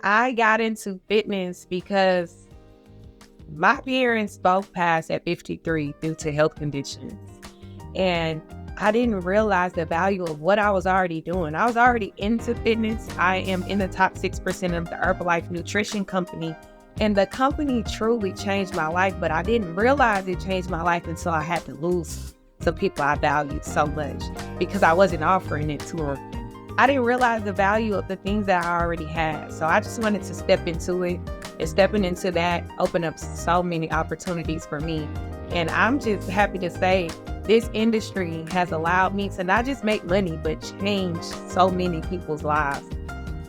I got into fitness because my parents both passed at 53 due to health conditions. And I didn't realize the value of what I was already doing. I was already into fitness. I am in the top 6% of the Herbalife nutrition company. And the company truly changed my life, but I didn't realize it changed my life until I had to lose some people I valued so much because I wasn't offering it to them. I didn't realize the value of the things that I already had. So I just wanted to step into it, and stepping into that opened up so many opportunities for me. And I'm just happy to say this industry has allowed me to not just make money, but change so many people's lives.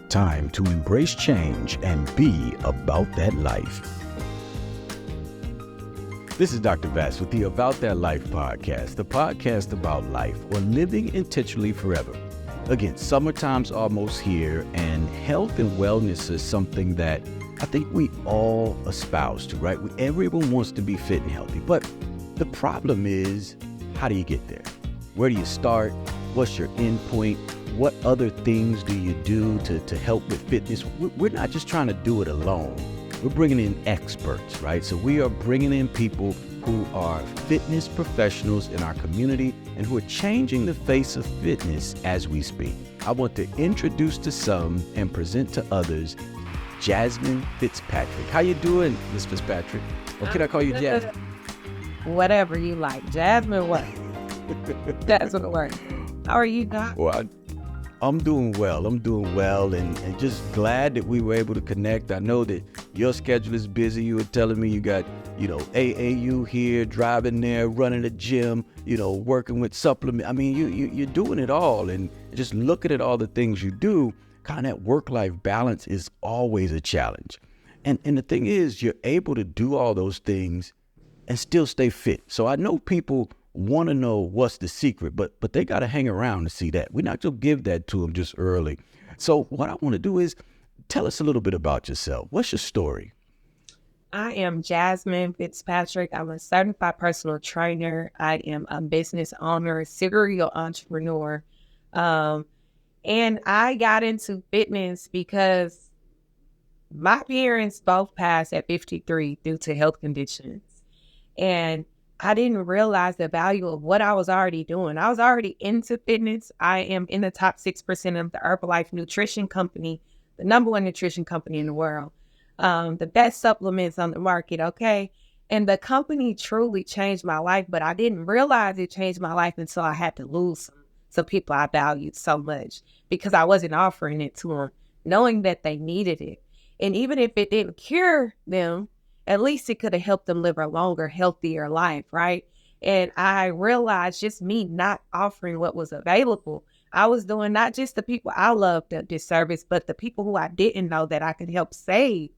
Time to embrace change and be about that life. This is Dr. Vass with the About That Life podcast, the podcast about life or living intentionally forever. Again, summertime's almost here, and health and wellness is something that I think we all espouse to, right? Everyone wants to be fit and healthy, but the problem is, how do you get there? Where do you start? What's your end point? What other things do you do to help with fitness? We're not just trying to do it alone. We're bringing in experts, right? So we are bringing in people who are fitness professionals in our community and who are changing the face of fitness as we speak. I want to introduce to some and present to others Jazmine Fitzpatrick. How you doing, Ms. Fitzpatrick? Or can I call you Jazmine? Whatever you like. Jazmine what? Jazmine what? How are you, Doc? Well, I'm doing well. And just glad that we were able to connect. I know that your schedule is busy. You were telling me you got, AAU here, driving there, running a gym, working with supplement. I mean, you're doing it all. And just looking at all the things you do, kind of that work-life balance is always a challenge. And the thing is, you're able to do all those things and still stay fit. So I know people want to know what's the secret, but they got to hang around to see that. We're not going to give that to them just early. So what I want to do is tell us a little bit about yourself. What's your story? I am Jazmine Fitzpatrick. I'm a certified personal trainer. I am a business owner, serial entrepreneur. And I got into fitness because my parents both passed at 53 due to health conditions. And I didn't realize the value of what I was already doing. I was already into fitness. I am in the top 6% of the Herbalife nutrition company, the number one nutrition company in the world. The best supplements on the market, okay? And the company truly changed my life, but I didn't realize it changed my life until I had to lose some people I valued so much because I wasn't offering it to them, knowing that they needed it. And even if it didn't cure them, at least it could have helped them live a longer, healthier life, right? And I realized just me not offering what was available, I was doing not just the people I loved a disservice, but the people who I didn't know that I could help save.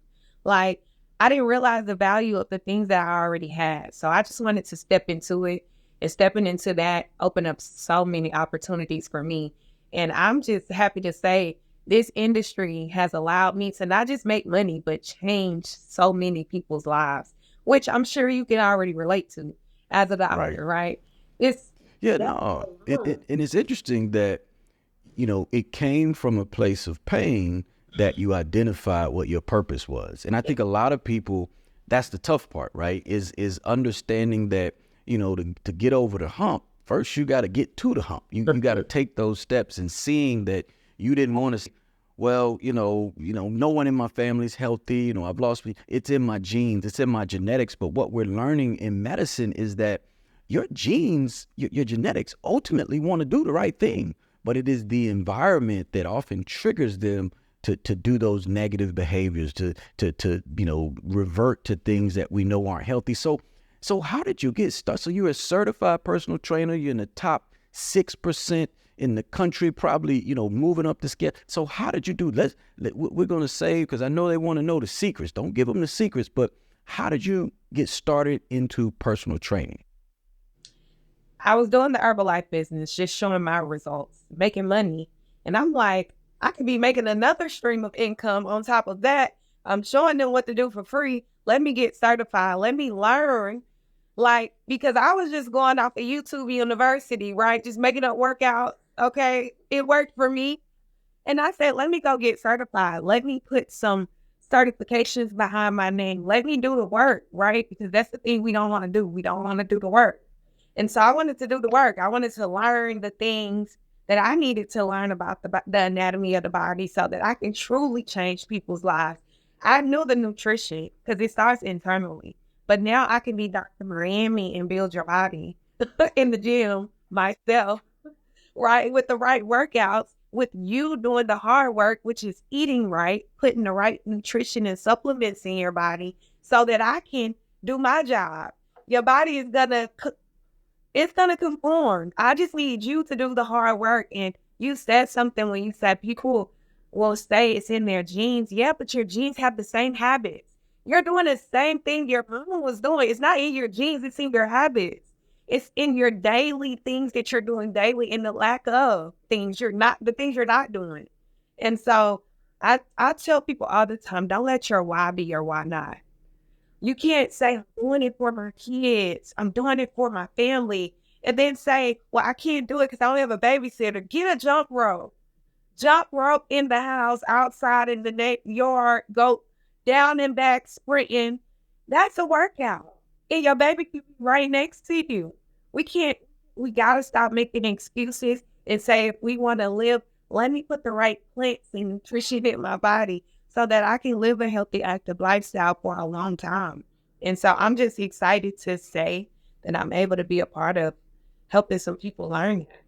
Like, I didn't realize the value of the things that I already had. So I just wanted to step into it, and stepping into that opened up so many opportunities for me. And I'm just happy to say this industry has allowed me to not just make money, but change so many people's lives, which I'm sure you can already relate to as a doctor, right? And it's interesting that, it came from a place of pain that you identified what your purpose was. And I think a lot of people, that's the tough part, right? Is understanding that, to get over the hump, first you got to get to the hump. You got to take those steps, and seeing that you didn't want to say, well, no one in my family is healthy. I've lost me. It's in my genes. It's in my genetics. But what we're learning in medicine is that your genes, your genetics ultimately want to do the right thing. But it is the environment that often triggers them to do those negative behaviors, to revert to things that we know aren't healthy. So how did you get started? So you're a certified personal trainer. You're in the top 6% in the country, probably, moving up the scale. So how did you do? We're going to save, because I know they want to know the secrets. Don't give them the secrets, but how did you get started into personal training? I was doing the Herbalife business, just showing my results, making money. And I'm like, I could be making another stream of income on top of that. I'm showing them what to do for free. Let me get certified. Let me learn. Because I was just going off of YouTube University, right? Just making up workouts. Okay. It worked for me. And I said, let me go get certified. Let me put some certifications behind my name. Let me do the work, right? Because that's the thing we don't want to do. We don't want to do the work. And so I wanted to do the work. I wanted to learn the things that I needed to learn about the anatomy of the body so that I can truly change people's lives. I knew the nutrition because it starts internally. But now I can be Dr. Miami and build your body in the gym myself, right? With the right workouts, with you doing the hard work, which is eating right, putting the right nutrition and supplements in your body so that I can do my job. Your body is it's gonna conform. I just need you to do the hard work. And you said something when you said people will say it's in their genes. Yeah, but your genes have the same habits. You're doing the same thing your mama was doing. It's not in your genes, it's in your habits. It's in your daily things that you're doing daily and the lack of things the things you're not doing. And so I tell people all the time, don't let your why be your why not. You can't say, I'm doing it for my kids. I'm doing it for my family. And then say, well, I can't do it because I don't have a babysitter. Get a jump rope. Jump rope in the house, outside in the yard, go down and back sprinting. That's a workout. And your baby can be right next to you. We can't, we got to stop making excuses and say, if we want to live, let me put the right plants and nutrition in my body so that I can live a healthy, active lifestyle for a long time. And so I'm just excited to say that I'm able to be a part of helping some people learn that.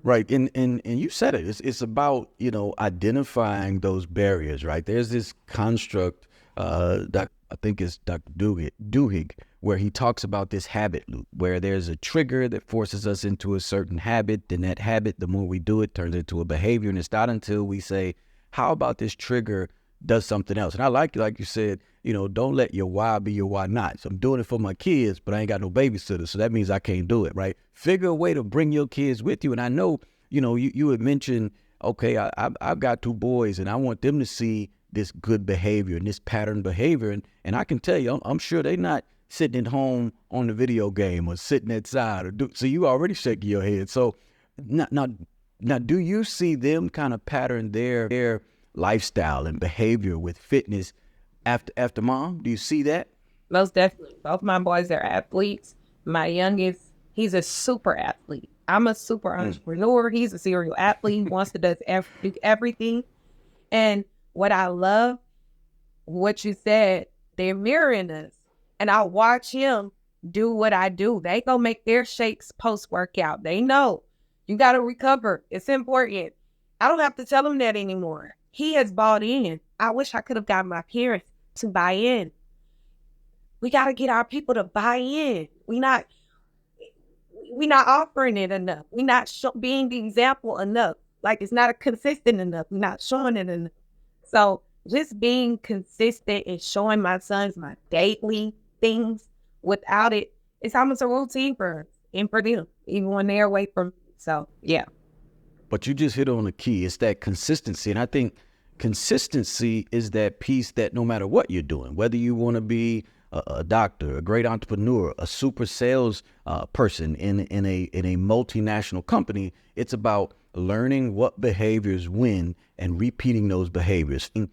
Right. And you said it. It's about, identifying those barriers, right? There's this construct, I think it's Dr. Duhigg, where he talks about this habit loop, where there's a trigger that forces us into a certain habit. Then that habit, the more we do it, turns into a behavior. And it's not until we say, how about this trigger does something else? And I like you said, don't let your why be your why not. So I'm doing it for my kids, but I ain't got no babysitter. So that means I can't do it, right? Figure a way to bring your kids with you. And I know, you had mentioned, okay, I've got two boys and I want them to see this good behavior and this pattern behavior. And I can tell you, I'm sure they're not sitting at home on the video game or sitting outside so you already shaking your head. So now, do you see them kind of pattern their lifestyle and behavior with fitness after mom? Do you see that? Most definitely. Both my boys are athletes. My youngest, he's a super athlete. I'm a super entrepreneur. He's a serial athlete. He wants to do everything. And what I love, what you said, they're mirroring us. And I watch him do what I do. They go make their shakes post-workout. They know you got to recover. It's important. I don't have to tell him that anymore. He has bought in. I wish I could have got my parents to buy in. We got to get our people to buy in. We're not offering it enough. We're not being the example enough. Like it's not consistent enough. We're not showing it enough. So just being consistent and showing my sons my daily things without it, it's almost a routine for us and for them, even when they're away from me. So yeah. But you just hit on the key. It's that consistency. And I think consistency is that piece that no matter what you're doing, whether you want to be a doctor, a great entrepreneur, a super sales person in a multinational company, it's about learning what behaviors win and repeating those behaviors. And,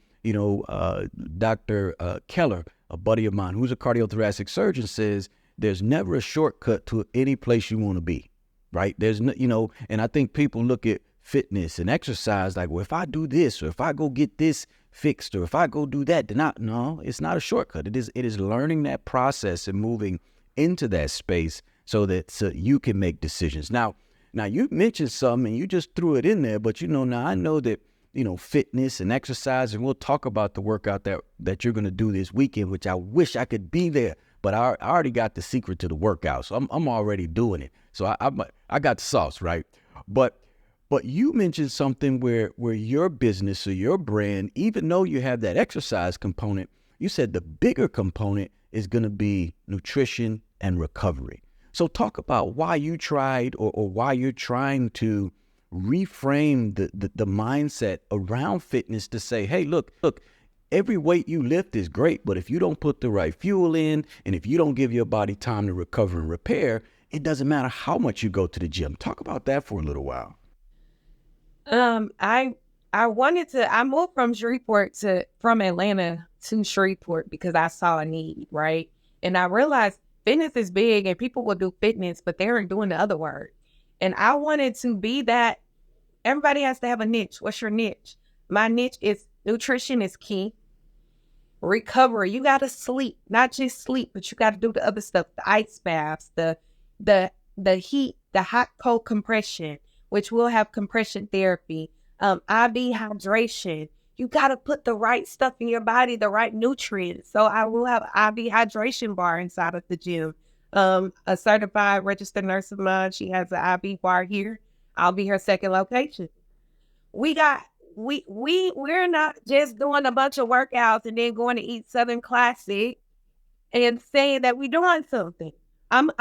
Dr. Keller, a buddy of mine who's a cardiothoracic surgeon, says there's never a shortcut to any place you want to be, right? There's no, and I think people look at fitness and exercise like, well, if I do this, or if I go get this fixed, or if I go do that, then no, it's not a shortcut. It is learning that process and moving into that space so you can make decisions. Now you mentioned something and you just threw it in there, but now I know that, fitness and exercise, and we'll talk about the workout that you're going to do this weekend, which I wish I could be there, but I already got the secret to the workout. So I'm already doing it. So I got the sauce, right? But you mentioned something where your business or your brand, even though you have that exercise component, you said the bigger component is going to be nutrition and recovery. So talk about why you tried or why you're trying to reframe the mindset around fitness to say, hey, look, every weight you lift is great, but if you don't put the right fuel in and if you don't give your body time to recover and repair, it doesn't matter how much you go to the gym. Talk about that for a little while. I moved from Atlanta to Shreveport because I saw a need, right? And I realized fitness is big and people will do fitness, but they aren't doing the other word. And I wanted to be that. Everybody has to have a niche. What's your niche? My niche is nutrition is key. Recovery. You gotta sleep, not just sleep, but you gotta do the other stuff, the ice baths, the the heat, the hot cold compression, which will have compression therapy, IV hydration. You gotta put the right stuff in your body, the right nutrients. So I will have IV hydration bar inside of the gym. A certified registered nurse of mine, she has an IV bar here. I'll be her second location. We got we're not just doing a bunch of workouts and then going to eat Southern Classic and saying that we're doing something. I'm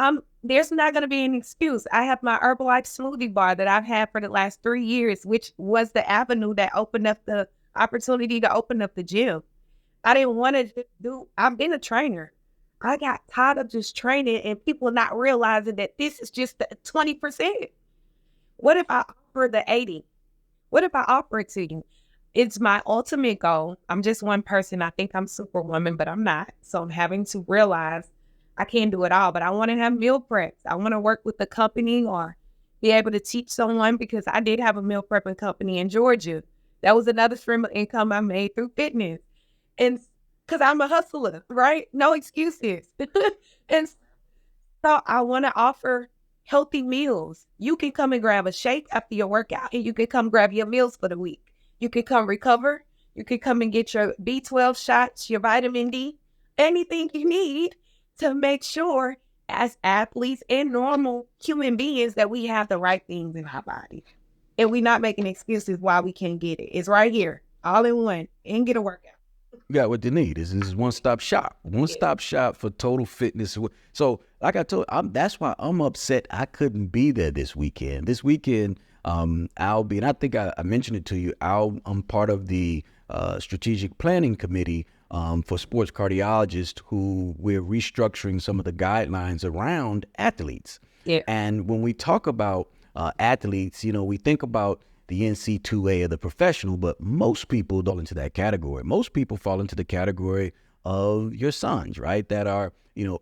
there's not gonna be an excuse. I have my Herbalife smoothie bar that I've had for the last 3 years, which was the avenue that opened up the opportunity to open up the gym. I didn't want to do I've been a trainer. I got tired of just training and people not realizing that this is just the 20%. What if I offer the 80? What if I offer it to you? It's my ultimate goal. I'm just one person. I think I'm superwoman, but I'm not. So I'm having to realize I can't do it all, but I want to have meal preps. I want to work with the company or be able to teach someone because I did have a meal prepping company in Georgia. That was another stream of income I made through fitness. And because I'm a hustler, right? No excuses. And so I want to offer healthy meals. You can come and grab a shake after your workout, and you can come grab your meals for the week. You can come recover. You can come and get your B12 shots, your vitamin D, anything you need to make sure as athletes and normal human beings that we have the right things in our body. And we're not making excuses why we can't get it. It's right here, all in one, and get a workout. You got what they need. This is one-stop shop. One-stop shop for total fitness. So, like I told, that's why I'm upset I couldn't be there this weekend. This weekend, I'll be, and I think I mentioned it to you. I'm part of the strategic planning committee for sports cardiologists who we're restructuring some of the guidelines around athletes. Yeah. And when we talk about athletes, we think about the NC2A of the professional, but most people don't into that category. Most people fall into the category of your sons, right? That are,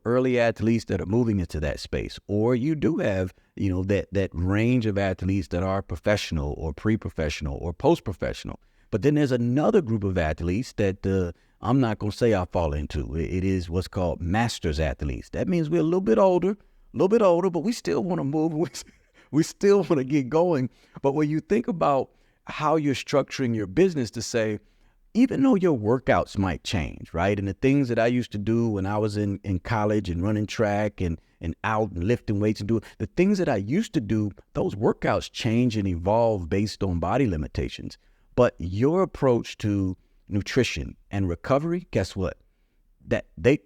early athletes that are moving into that space. Or you do have, that range of athletes that are professional or pre-professional or post-professional. But then there's another group of athletes that I'm not going to say I fall into. It is what's called masters athletes. That means we're a little bit older, but we still want to move. We still want to get going. But when you think about how you're structuring your business to say, even though your workouts might change, right? And the things that I used to do when I was in college and running track and out and lifting weights and doing the things that I used to do, those workouts change and evolve based on body limitations. But your approach to nutrition and recovery, guess what?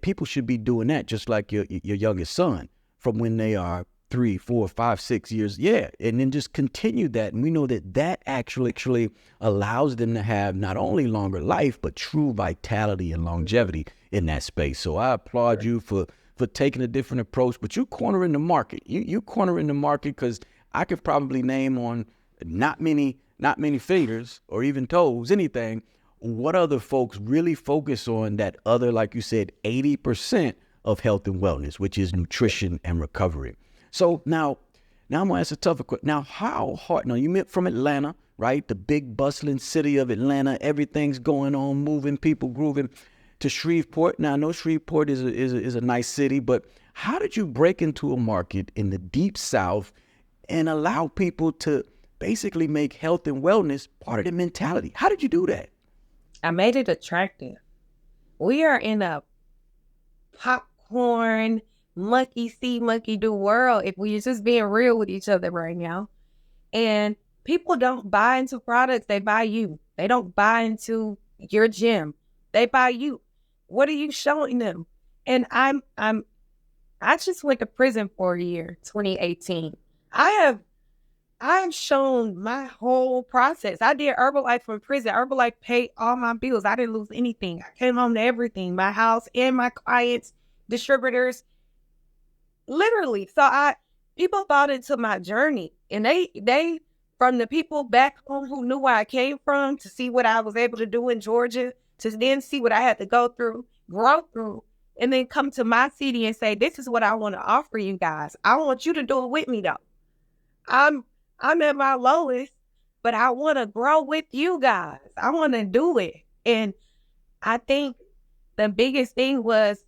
People should be doing that just like your youngest son from when they are 3, 4, 5, 6 years. Yeah. And then just continue that. And we know that actually allows them to have not only longer life, but true vitality and longevity in that space. So I applaud you for taking a different approach, but you cornering the market. You cornering the market because I could probably name on not many fingers or even toes, anything. What other folks really focus on that other, like you said, 80% of health and wellness, which is nutrition and recovery. So now I'm gonna ask a tougher question. Now, how hard? Now you met from Atlanta, right? The big bustling city of Atlanta. Everything's going on, moving, people grooving. To Shreveport. Now I know Shreveport is a nice city, but how did you break into a market in the deep South and allow people to basically make health and wellness part of their mentality? How did you do that? I made it attractive. We are in a popcorn, monkey see, monkey do world if we're just being real with each other right now. And people don't buy into products, they buy you. They don't buy into your gym. They buy you. What are you showing them? And I just went to prison for a year, 2018. I've shown my whole process. I did Herbalife from prison. Herbalife paid all my bills. I didn't lose anything. I came home to everything, my house and my clients, distributors, literally. So people bought into my journey and they from the people back home who knew where I came from, to see what I was able to do in Georgia, to then see what I had to go through, grow through, and then come to my city and say, this is what I want to offer you guys. I want you to do it with me though. I'm at my lowest, but I want to grow with you guys. I want to do it. And I think the biggest thing was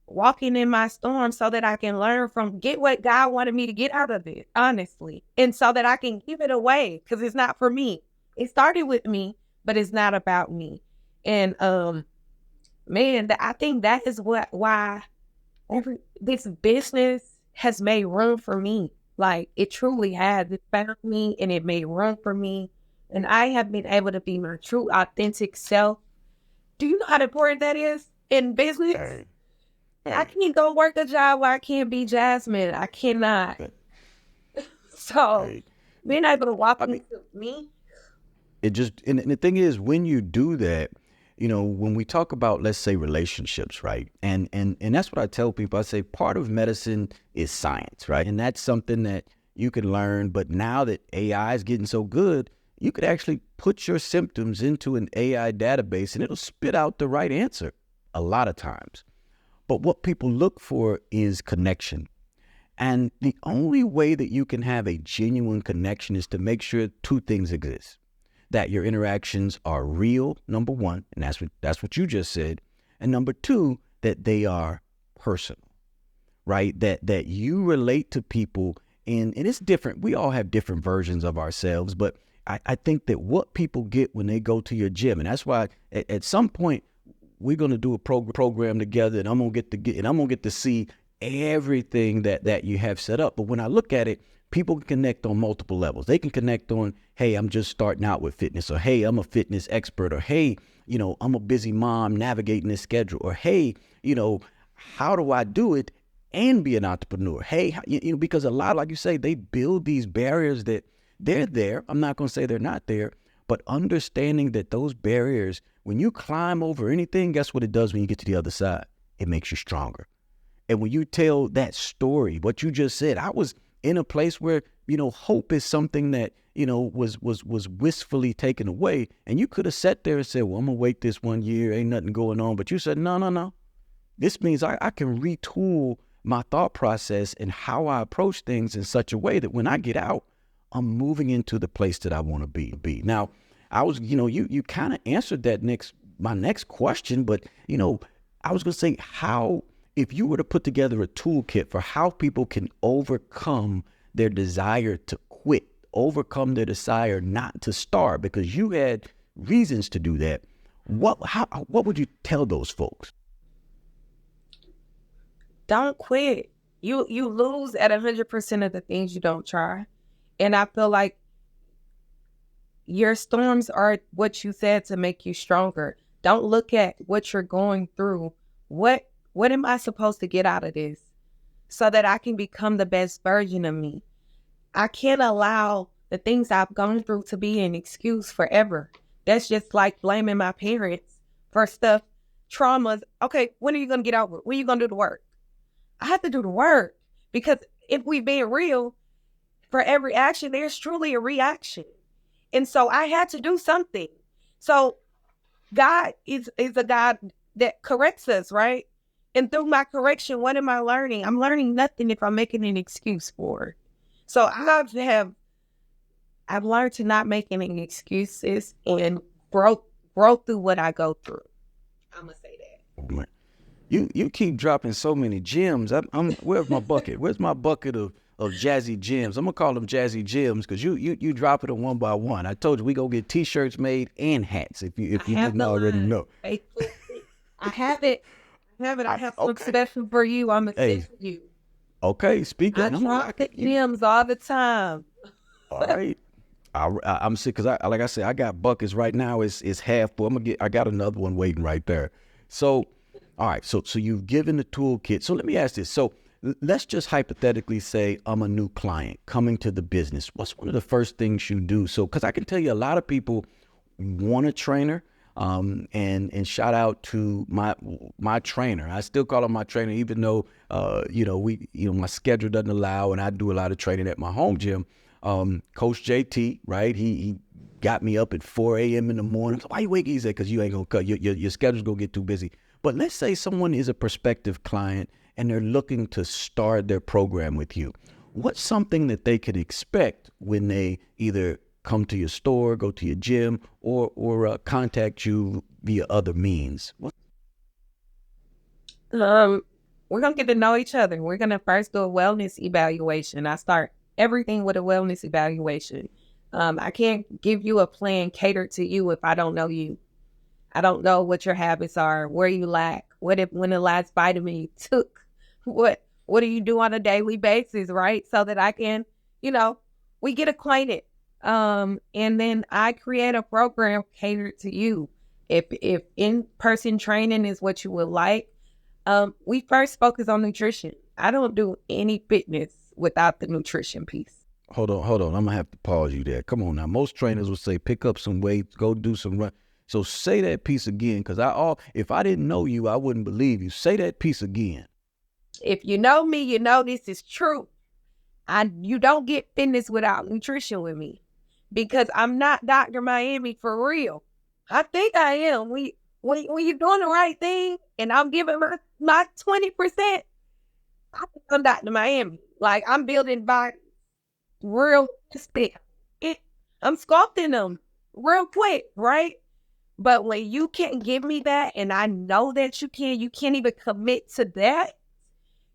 walking in my storm so that I can learn from, get what God wanted me to get out of it, honestly. And so that I can give it away, because it's not for me. It started with me, but it's not about me. And man, I think that is why this business has made room for me. Like, it truly has. It found me and it made room for me. And I have been able to be my true, authentic self. Do you know how important that is in business? Hey. I can't go work a job where I can't be Jazmine. I cannot. So, being able to walk into me. It just, and the thing is, when you do that, you know, when we talk about, let's say, relationships, right? And that's what I tell people. I say part of medicine is science, right? And that's something that you can learn. But now that AI is getting so good, you could actually put your symptoms into an AI database and it'll spit out the right answer a lot of times. But what people look for is connection. And the only way that you can have a genuine connection is to make sure two things exist. That your interactions are real, number one, and that's what you just said. And number two, that they are personal, right? That you relate to people, and it's different. We all have different versions of ourselves, but I think that what people get when they go to your gym, and that's why at some point we're going to do a program together, and I'm going to get to see everything that you have set up. But when I look at it, people can connect on multiple levels. They can connect on, hey, I'm just starting out with fitness, or hey, I'm a fitness expert, or hey, you know, I'm a busy mom navigating this schedule, or hey, you know, how do I do it and be an entrepreneur? Hey, you know, because a lot, like you say, they build these barriers that they're there. I'm not going to say they're not there, but understanding that those barriers, when you climb over anything, guess what it does when you get to the other side? It makes you stronger. And when you tell that story, what you just said, I was in a place where, you know, hope is something that, you know, was wistfully taken away. And you could have sat there and said, well, I'm going to wait this 1 year. Ain't nothing going on. But you said, no. This means I can retool my thought process and how I approach things in such a way that when I get out, I'm moving into the place that I want to be. Now, I was, you know, you kind of answered my next question, but, you know, I was going to say, how, if you were to put together a toolkit for how people can overcome their desire to quit, overcome their desire not to start, because you had reasons to do that, what would you tell those folks? Don't quit. You lose at 100% of the things you don't try. And I feel like your storms are what you said to make you stronger. Don't look at what you're going through. What am I supposed to get out of this so that I can become the best version of me? I can't allow the things I've gone through to be an excuse forever. That's just like blaming my parents for stuff, traumas. Okay, when are you going to get over it? When are you going to do the work? I have to do the work, because if we being real, for every action, there's truly a reaction. And so I had to do something. So God is a God that corrects us, right? And through my correction, what am I learning? I'm learning nothing if I'm making an excuse for it. So I've learned to not make any excuses and grow through what I go through. I'm gonna say that. You keep dropping so many gems. Where's my bucket? Where's my bucket of Jazzy gems? I'm gonna call them Jazzy gems because you drop it one by one. I told you we go get T-shirts made and hats. If you didn't already know. I have it. I have something special for you. I'm gonna send you. Okay, speak. I drop the gems all the time. All right. I'm sick because like I said, I got buckets right now. It's half full. I got another one waiting right there. So, all right. So you've given the toolkit. So let me ask this. So let's just hypothetically say I'm a new client coming to the business. What's one of the first things you do? So, because I can tell you a lot of people want a trainer. And shout out to my trainer. I still call him my trainer, even though my schedule doesn't allow, and I do a lot of training at my home gym. Coach JT, right? He got me up at 4 a.m. in the morning. So why you waking? He said, because you ain't gonna cut your schedule's gonna get too busy. But let's say someone is a prospective client and they're looking to start their program with you. What's something that they could expect when they either come to your store, go to your gym, or contact you via other means? We're gonna get to know each other. We're gonna first do a wellness evaluation. I start everything with a wellness evaluation. I can't give you a plan catered to you if I don't know you. I don't know what your habits are, where you lack, when the last vitamin you took, what do you do on a daily basis, right? So that I can, we get acquainted. And then I create a program catered to you. If in-person training is what you would like, we first focus on nutrition. I don't do any fitness without the nutrition piece. Hold on. I'm gonna have to pause you there. Come on now. Most trainers would say pick up some weights, go do some run. So say that piece again, because if I didn't know you, I wouldn't believe you. Say that piece again. If you know me, you know this is true. You don't get fitness without nutrition with me, because I'm not Dr. Miami for real. I think I am. When you're doing the right thing and I'm giving my 20%, I think I'm Dr. Miami. Like, I'm building by real stick. I'm sculpting them real quick, right? But when you can't give me that, and I know that you can't even commit to that.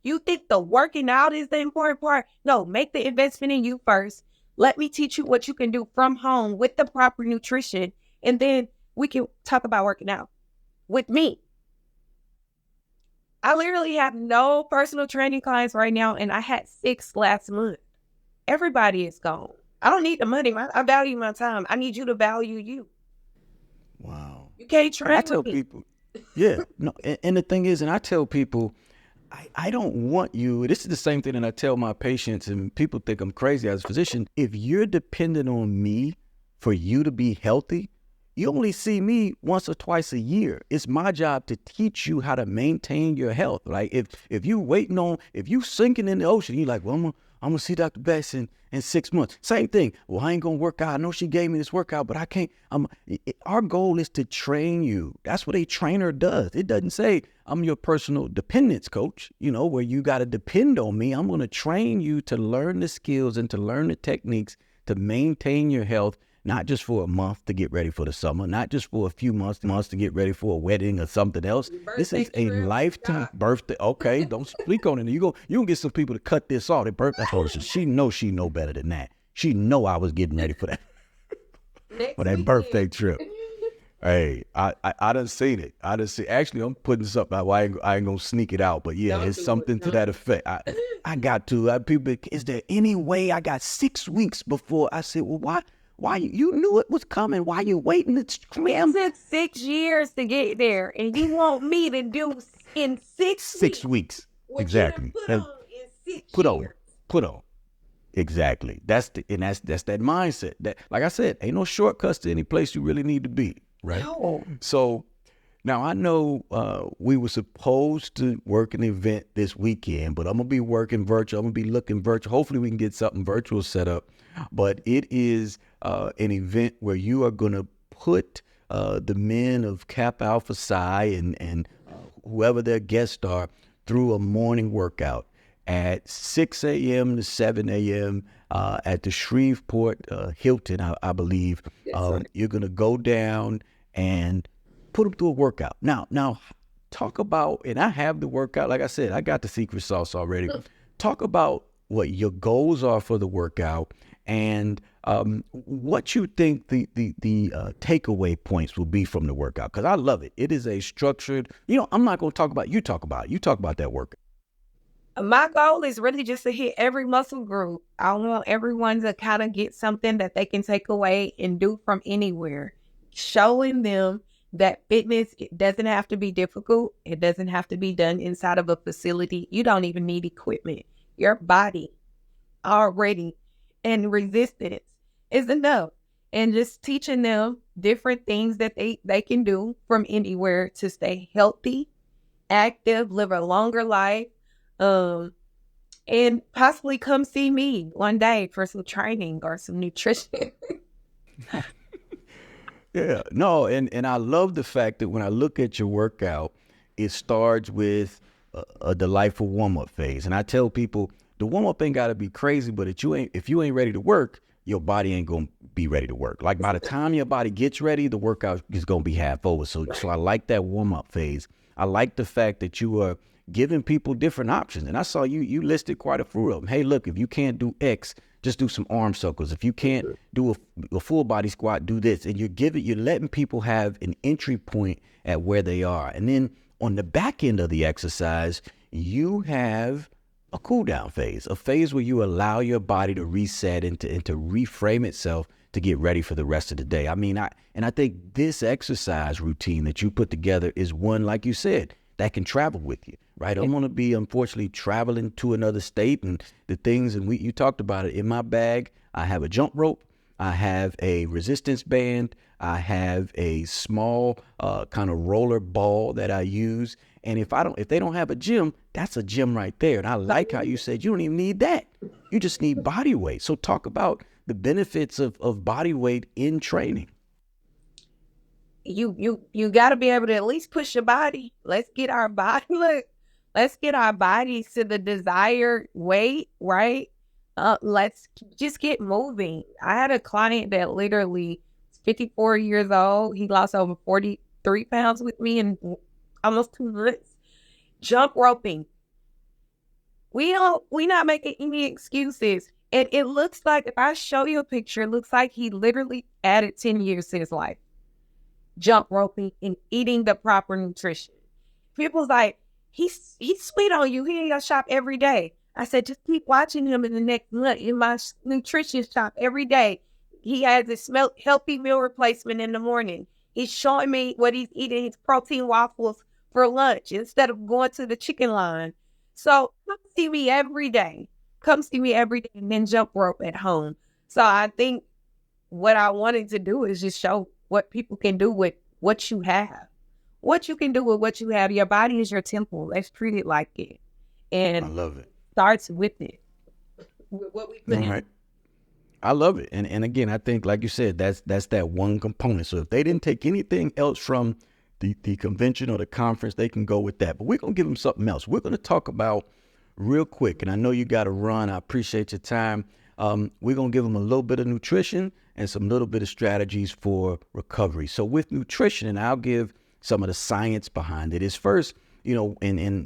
You think the working out is the important part? No, make the investment in you first. Let me teach you what you can do from home with the proper nutrition, and then we can talk about working out with me. I literally have no personal training clients right now, and I had 6 last month. Everybody is gone. I don't need the money. I value my time. I need you to value you. Wow. You can't train I tell people, yeah, no, and the thing is, and I tell people, I don't want you. This is the same thing that I tell my patients, and people think I'm crazy as a physician. If you're dependent on me for you to be healthy, you only see me once or twice a year. It's my job to teach you how to maintain your health. Like if you sinking in the ocean, you're like, well, I'm gonna see Dr. Bess in 6 months. Same thing. Well, I ain't gonna work out. I know she gave me this workout, but I can't. Our goal is to train you. That's what a trainer does. It doesn't say I'm your personal dependence coach, where you got to depend on me. I'm gonna train you to learn the skills and to learn the techniques to maintain your health. Not just for a month to get ready for the summer, not just for a few months to get ready for a wedding or something else. This is a lifetime birthday. Okay, don't speak on it. You gonna get some people to cut this off. Their birthday photos. She know better than that. She know I was getting ready for that birthday trip. Hey, I done seen it. Actually, I'm putting something out. I ain't gonna sneak it out, but yeah, it's something to that effect. I got to. People, is there any way? I got 6 weeks before. I said, well, why? Why you knew it was coming? Why you waiting to scram? It took 6 years to get there, and you want me to do in 6 weeks? What Exactly. You done put on in 6 years. Put on. Exactly. That's that mindset. That, like I said, ain't no shortcuts to any place you really need to be. Right. No. So now I know we were supposed to work an event this weekend, but I'm gonna be working virtual. I'm gonna be looking virtual. Hopefully we can get something virtual set up. But it is an event where you are gonna put the men of Kappa Alpha Psi and whoever their guests are through a morning workout at 6 a.m. to 7 a.m. At the Shreveport Hilton, I believe. Yes, you're gonna go down and put them through a workout. Now, talk about, and I have the workout. Like I said, I got the secret sauce already. Talk about what your goals are for the workout and what you think the takeaway points will be from the workout. Because I love it. It is a structured. I'm not going to talk about. You talk about it. You talk about that workout. My goal is really just to hit every muscle group. I want everyone to kind of get something that they can take away and do from anywhere. Showing them that fitness, it doesn't have to be difficult. It doesn't have to be done inside of a facility. You don't even need equipment. Your body already and resistance is enough. And just teaching them different things that they can do from anywhere to stay healthy, active, live a longer life. and possibly come see me one day for some training or some nutrition. Yeah, no, and I love the fact that when I look at your workout, it starts with a delightful warm up phase. And I tell people the warm up ain't got to be crazy, but if you ain't ready to work, your body ain't gonna be ready to work. Like by the time your body gets ready, the workout is gonna be half over. So I like that warm up phase. I like the fact that you are giving people different options. And I saw you listed quite a few of them. Hey, look, if you can't do X, just do some arm circles. If you can't do a full body squat, do this. And you're letting people have an entry point at where they are. And then on the back end of the exercise, you have a cool down phase, a phase where you allow your body to reset and to reframe itself to get ready for the rest of the day. I think this exercise routine that you put together is one, like you said, that can travel with you, right? I'm going to be, unfortunately, traveling to another state and the things, and you talked about it. In my bag, I have a jump rope, I have a resistance band, I have a small kind of roller ball that I use. And if they don't have a gym, that's a gym right there. And I like how you said you don't even need that. You just need body weight. So talk about the benefits of body weight in training. You got to be able to at least push your body. Let's get our body let's get our bodies to the desired weight, right? Let's just get moving. I had a client that literally 54 years old. He lost over 43 pounds with me in almost 2 months. Jump roping. We not making any excuses. And it looks like, if I show you a picture, it looks like he literally added 10 years to his life. Jump roping and eating the proper nutrition. People's like, he's sweet on you. He ain't gonna shop every day. I said, just keep watching him in the next month in my nutrition shop every day. He has his healthy meal replacement in the morning. He's showing me what he's eating, his protein waffles for lunch instead of going to the chicken line. So come see me every day. Come see me every day and then jump rope at home. So I think what I wanted to do is just show what people can do with what you have. What you can do with what you have. Your body is your temple. Let's treat it like it. I And love it. starts with it. With what we put All in. right. I love it. And again, I think, like you said, that's that one component. So if they didn't take anything else from the convention or the conference, they can go with that. But we're going to give them something else. We're going to talk about real quick, and I know you got to run. I appreciate your time. We're going to give them a little bit of nutrition and some little bit of strategies for recovery. So with nutrition, and I'll give some of the science behind it, is first, and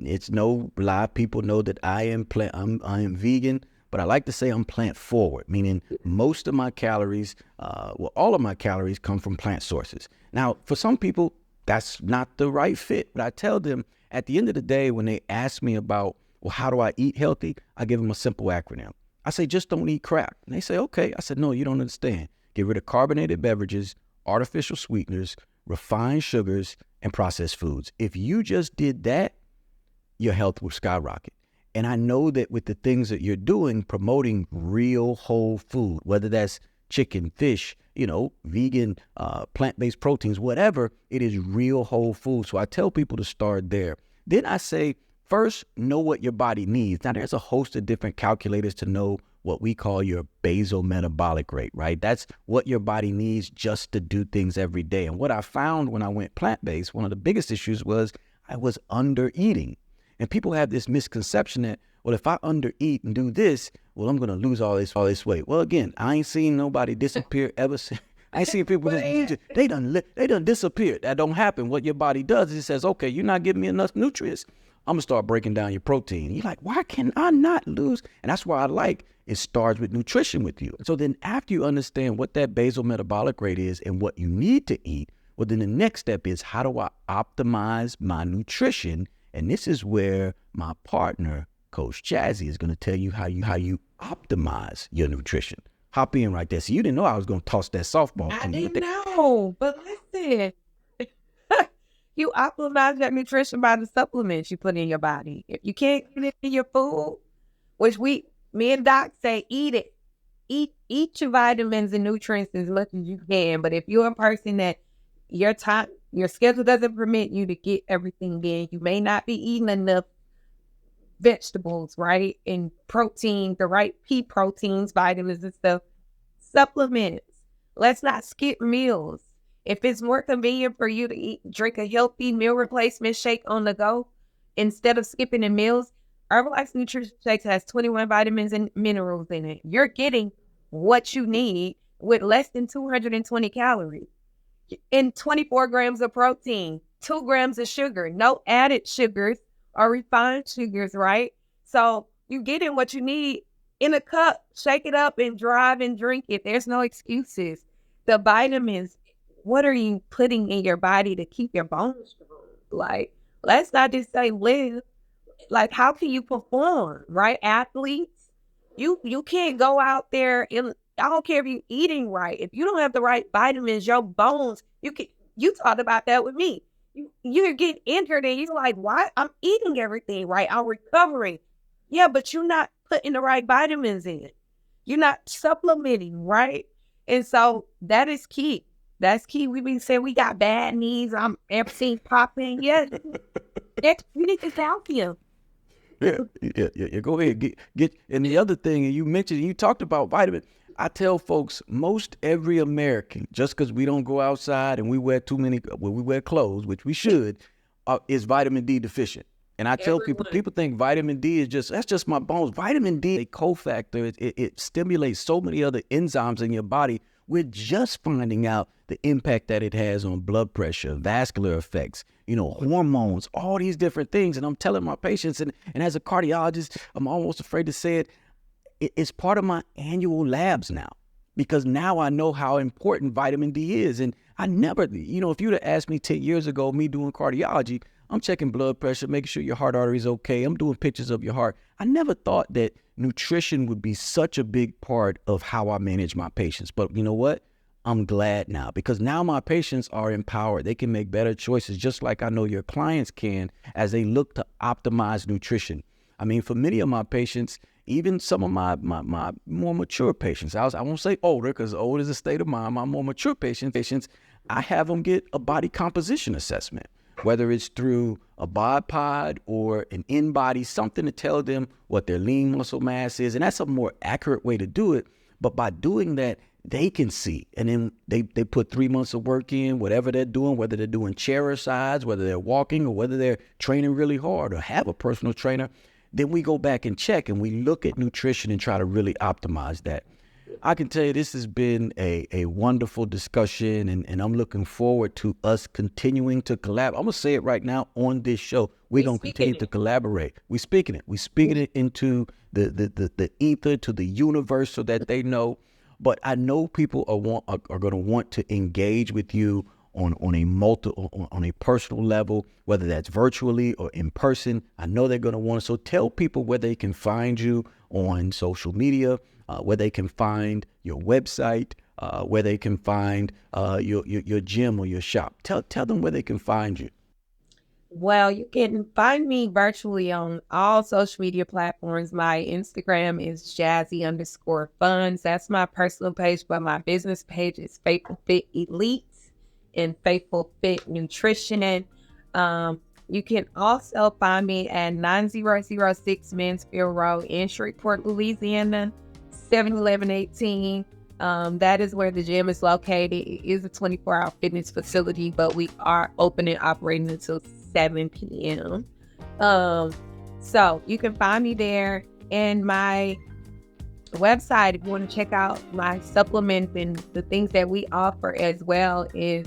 it's no lie. People know that I am vegan. But I like to say I'm plant forward, meaning most of my calories, all of my calories come from plant sources. Now, for some people, that's not the right fit. But I tell them at the end of the day, when they ask me about, well, how do I eat healthy? I give them a simple acronym. I say, just don't eat crap. And they say, okay. I said, no, you don't understand. Get rid of carbonated beverages, artificial sweeteners, refined sugars, and processed foods. If you just did that, your health will skyrocket. And I know that with the things that you're doing, promoting real whole food, whether that's chicken, fish, vegan, plant-based proteins, whatever, it is real whole food. So I tell people to start there. Then I say, first, know what your body needs. Now, there's a host of different calculators to know what we call your basal metabolic rate, right? That's what your body needs just to do things every day. And what I found when I went plant-based, one of the biggest issues was I was under eating. And people have this misconception that, well, if I undereat and do this, well, I'm going to lose all this weight. Well, again, I ain't seen nobody disappear ever since. I ain't seen people they done disappeared. That don't happen. What your body does is it says, okay, you're not giving me enough nutrients. I'm going to start breaking down your protein. You're like, why can I not lose? And that's why I like it starts with nutrition with you. So then after you understand what that basal metabolic rate is and what you need to eat, well, then the next step is, how do I optimize my nutrition? And this is where my partner, Coach Jazzy, is going to tell you how you optimize your nutrition. Hop in right there. So you didn't know I was going to toss that softball. I didn't know, but listen, you optimize that nutrition by the supplements you put in your body. If you can't get it in your food, which me and Doc say, eat it. Eat your vitamins and nutrients as much as you can. But if you're a person that your schedule doesn't permit you to get everything in, you may not be eating enough vegetables, right? And protein, the right pea proteins, vitamins and stuff. Supplements. Let's not skip meals. If it's more convenient for you to drink a healthy meal replacement shake on the go instead of skipping the meals, Herbalife's nutrition shakes has 21 vitamins and minerals in it. You're getting what you need with less than 220 calories and 24 grams of protein, 2 grams of sugar, no added sugars or refined sugars, right? So you getting what you need in a cup. Shake it up and drive and drink it. There's no excuses. The vitamins, what are you putting in your body to keep your bones strong? Like, let's not just say live. Like, how can you perform, right? Athletes, you can't go out there and I don't care if you're eating right. If you don't have the right vitamins, your bones, you talked about that with me. You're getting injured and you're like, why? I'm eating everything right. I'm recovering. Yeah, but you're not putting the right vitamins in. You're not supplementing, right? And so that is key. That's key. We've been saying we got bad knees. I'm everything popping. Yeah, you need to help you. Yeah. Go ahead. Get. And the other thing, and you talked about vitamin. I tell folks, most every American, just because we don't go outside and we wear we wear clothes, which we should, is vitamin D deficient. And I tell people think vitamin D is that's just my bones. Vitamin D, a cofactor, it stimulates so many other enzymes in your body. We're just finding out the impact that it has on blood pressure, vascular effects, hormones, all these different things. And I'm telling my patients, and as a cardiologist, I'm almost afraid to say it's part of my annual labs now, because now I know how important vitamin D is. And I never, if you'd have asked me 10 years ago, me doing cardiology, I'm checking blood pressure, making sure your heart artery is okay. I'm doing pictures of your heart. I never thought that nutrition would be such a big part of how I manage my patients. But you know what? I'm glad now, because now my patients are empowered. They can make better choices, just like I know your clients can, as they look to optimize nutrition. I mean, for many of my patients, even some of my more mature patients, I won't say older, because old is a state of mind. My more mature patients, I have them get a body composition assessment, whether it's through a bipod or an in-body, something to tell them what their lean muscle mass is. And that's a more accurate way to do it. But by doing that, they can see. And then they put 3 months of work in, whatever they're doing, whether they're doing chair exercise, whether they're walking, or whether they're training really hard or have a personal trainer. Then we go back and check and we look at nutrition and try to really optimize that. I can tell you this has been a wonderful discussion, and I'm looking forward to us continuing to collaborate. I'm going to say it right now on this show. We're going to continue to collaborate. We're speaking it. We're speaking it into the ether, to the universe, so that they know. But I know people are going to want to engage with you on a personal level, whether that's virtually or in person. I know they're going to want to. So tell people where they can find you on social media, where they can find your website, where they can find your gym or your shop. Tell them where they can find you. Well, you can find me virtually on all social media platforms. My Instagram is Jazzy_Funds. That's my personal page, but my business page is Faithful Fit Elite and Faithful Fit Nutrition. You can also find me at 9006 Mansfield Road in Shreveport, Louisiana, 71118. That is where the gym is located. It is a 24-hour fitness facility, but we are open and operating until 7 p.m. So you can find me there. And my website, if you want to check out my supplements and the things that we offer as well, is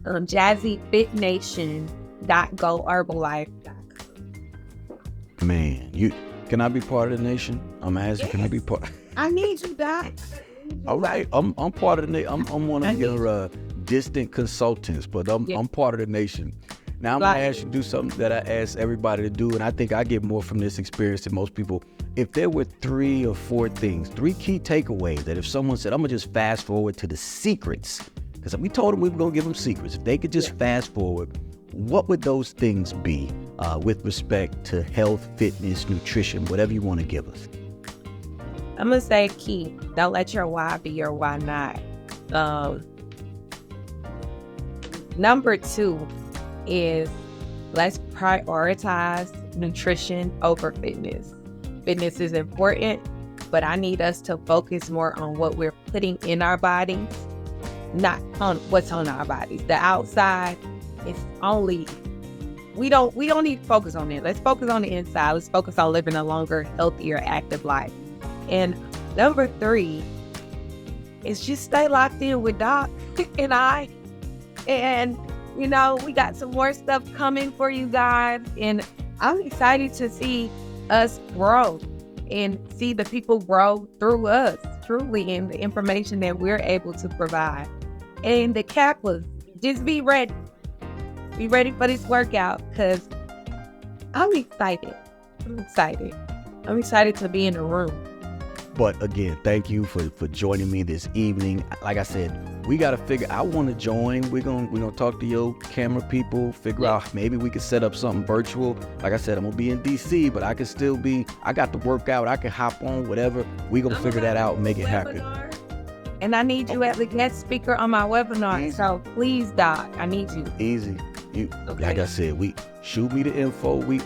jazzyfitnation.goherbalife.com. Man, can I be part of the nation? I'm asking, yes. Can I be part? I need you, Doc. All right, I'm part of the nation. I'm one of your distant consultants, but I'm part of the nation. Now I'm gonna ask you to do something that I ask everybody to do, and I think I get more from this experience than most people. If there were 3 or 4 things, 3 key takeaways, that if someone said, I'm gonna just fast forward to the secrets, because we told them we were gonna give them secrets. If they could just fast forward, what would those things be with respect to health, fitness, nutrition, whatever you want to give us? I'm gonna say key. Don't let your why be your why not. Number 2 is let's prioritize nutrition over fitness. Fitness is important, but I need us to focus more on what we're putting in our bodies, not on what's on our bodies. The outside is only, we don't need to focus on it. Let's focus on the inside. Let's focus on living a longer, healthier, active life. And number 3 is just stay locked in with Doc and I. And, you know, we got some more stuff coming for you guys. And I'm excited to see us grow and see the people grow through us, truly, in the information that we're able to provide. And the Kappas, just be ready. Be ready for this workout, because I'm excited. I'm excited to be in the room. But again, thank you for joining me this evening. Like I said, we got to figure, I want to join. We're gonna talk to your camera people, figure out maybe we could set up something virtual. Like I said, I'm gonna be in DC, but I can still be, I got to work out, I can hop on, whatever. We gonna figure that out and make it happen. And I need you as a guest speaker on my webinar. So please, Doc, I need you. Easy. Okay. Like I said, we shoot me the info. We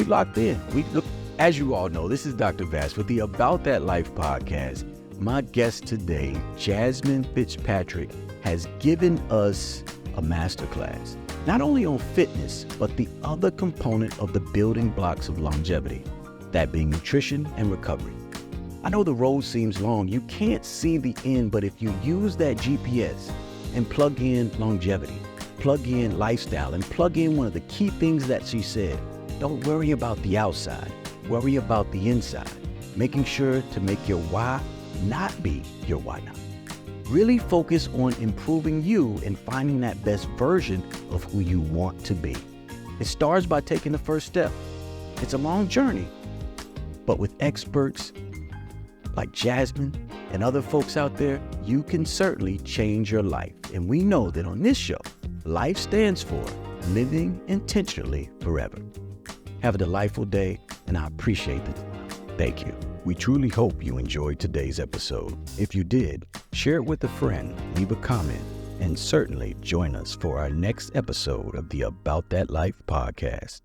locked in. We look. As you all know, this is Dr. Vass with the About That Life podcast. My guest today, Jazmine Fitzpatrick, has given us a masterclass, not only on fitness, but the other component of the building blocks of longevity, that being nutrition and recovery. I know the road seems long. You can't see the end, but if you use that GPS and plug in longevity, plug in lifestyle, and plug in one of the key things that she said, don't worry about the outside. Worry about the inside, making sure to make your why not be your why not. Really focus on improving you and finding that best version of who you want to be. It starts by taking the first step. It's a long journey, but with experts like Jazmine and other folks out there, you can certainly change your life. And we know that on this show, LIFE stands for living intentionally forever. Have a delightful day, and I appreciate it. Thank you. We truly hope you enjoyed today's episode. If you did, share it with a friend, leave a comment, and certainly join us for our next episode of the About That Life podcast.